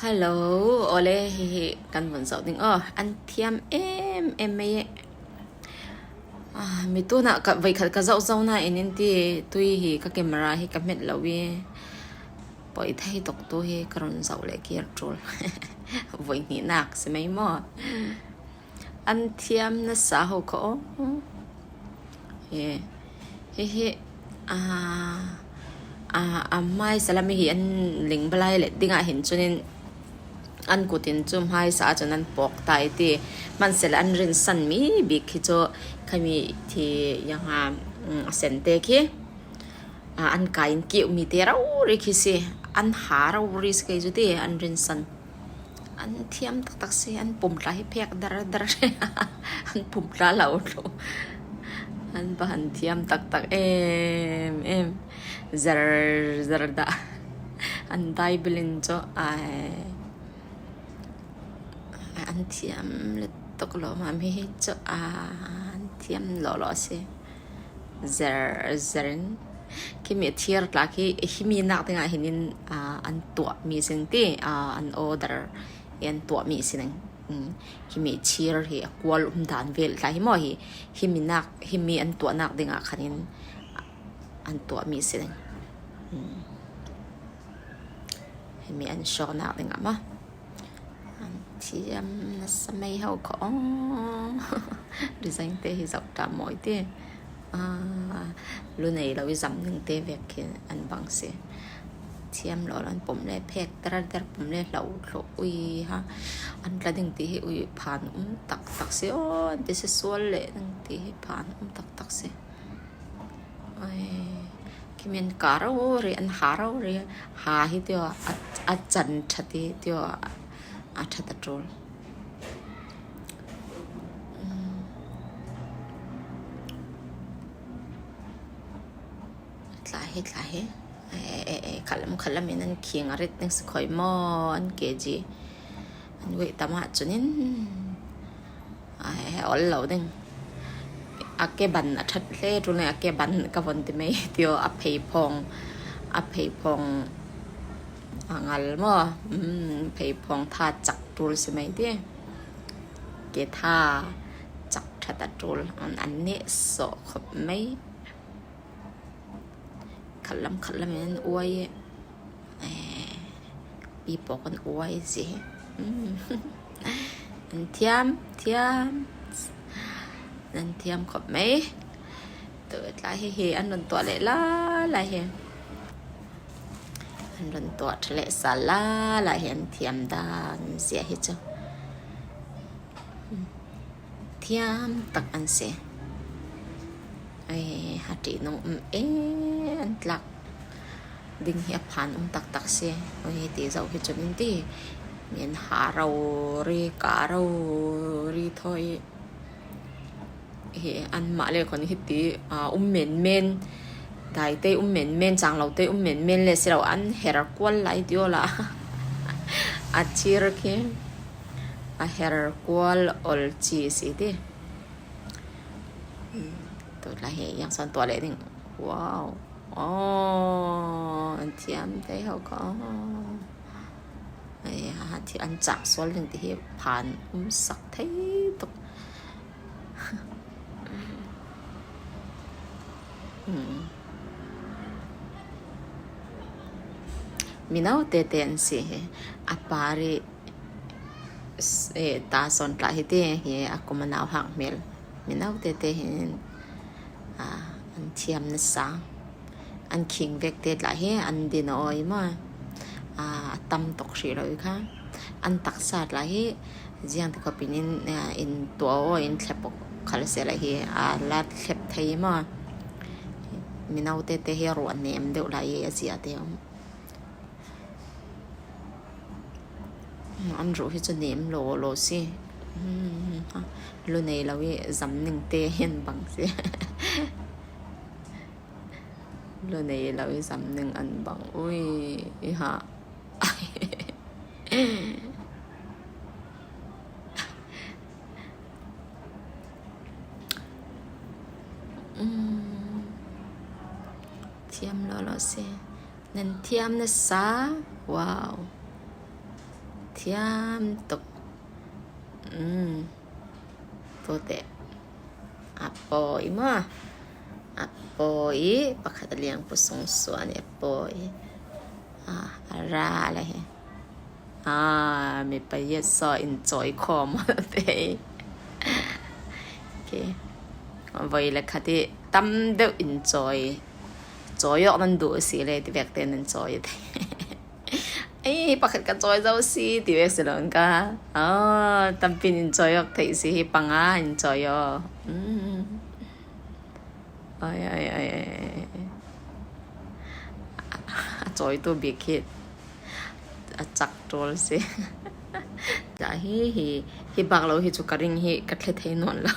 ฮัลโหลโอเล่ฮิฮิกันบนเสาติงอันเทียมเอ็มไม่มีตัวน่ะกับไว้ขัดกับเจ้าน่ะเอ็นนี่ที่ตุยฮิกับเกมราฮิกับเม็ดลาวีปล่อยให้ตกตัวฮิกรอนเสาเล็กยักษ์จูลไว้นี่นักใช่ไหมมออันเทียมน่ะสาวเขาเฮ้ไม่สลับมีอันลิงบลายเลยดิ้งเห็นจนอันกูตินจุ่มให้สาจนนั้นปอกตายที่มันเสร็จอันรินสันมีบิ๊กที่จะขมีที่ยังหาเซนเตคีอันกายนกิ้วมีเตราริคิสิอันหาเราริสกจุดที่อันรินสันอันเทียมตักเสียอันปุ่มไล่เพียกดาร์อันปุ่มไล่เหล่าอันบ้านเทียมตักzar da an dai bilin cho an thiam le tok lo ma mi cho an thiam lo se zarin ki mi thier la ki hi mi nak tinga hinin an tua mi sin ti an order en tua mi sin hi mi cheer hi kwal dan vel la hi mo hi mi an tua nak dinga khanin an tua mi sinมีอันชอบนักเลยงะมั้ยอันที่นั่นสมัยเขาของดีไซน์เตะที่สับตามหมอยเตะรุ่นไหนเราวิจำหนึ่งเตะแบบกันอันบางเสียเทียมเราอันผมเลยแพกตระผมเลยเราอุ้ยฮะอันกระดิ่งตีอุ้ยผ่านตักเสียอันที่สวยเลยตั้งตีผ่านตักเสียคิมินการ์เรียนหาเราเรียหาที่เดียวอาจารย์ชัดที่เดียวอาชัดตรูหลายขลัมนั่นเคียงอะไรนั่งสกอยมอนเกจีอันเวทมาจุนินอัลเหล่านึงอาเกบันชัดเล่รู้เลยอาเกบันกับวันที่ไม่เดียวอภัยพงงัลมั้งภัยพงท่าจักรูลใช่ไหมเดียเกท่าจักทัดรูลอันนี้สอขบไม่ขลัมนั่นอวยปีปอกันอวยสิอันเทียมนั่นเทียมขบไหมตัวลายเฮอันนั้นตัวเละลายเฮอันนั้นตัวทะเลสาลาลายเห็นเทียมดานเสียเหตุเทียมตักอันเสียฮัตติน้องอันหลักดึงเหียผ่านตักเสียตีเจ้าเหตุจนนี่เมียนหาเรารีกาเรารีถอยอันมาเลยคนที่ตีเหม็นได้เตะเหม็นจังเราเตะเหม็นเลยสิเราอันเฮร์กวลไล่เดียวละอาชีรกี้เฮร์กวลอลจีสิเดตัวละยังส่วนตัวเลยนี่ว้าวอันเทียมได้เขาก็ที่อันจักส่วนหนึ่งที่ผ่านสักเท่ตกมีน้าเตนสิอาปาริตาสอนปลาฮิตเฮอากุมานาวหักเมลมีน้าเตเห็นอันเทียมนัสซังอันคิงเวกเตดละเฮอันดินอยมาตำตกสีเลยค่ะอันตักสัตว์ละเฮจียงที่เขาเป็นอินตัวอินแคบคาลเซละเฮลัดแคบไทยมามีน้าเตเฮรวนเนมเดี๋ยวละเฮอาเซียเดียวอันรู้ที่จะเนมโลสิรุ่นนี้เราจำหนึ่งเตเห็นบางสิรุ่นนี้เราจำหนึ่งอันบางอุ้ยฮะเทียมโลสินั่นเทียมนะสาว้าว thiam tục vô tệ apoy mo apoy pakataliang pusong suan apoy ara lah may payet so enjoy ko mo te okay vậy là khá thì tâm đều enjoy joy nan do si le ti vek ten enjoy te ai pakhat ka joy dau si ti vek selon ka tam pin enjoy ok thei si hi panga enjoy ai joy to big hit chak tol si ja hi bak lo hi chu ka ring hi ka thlet thei non la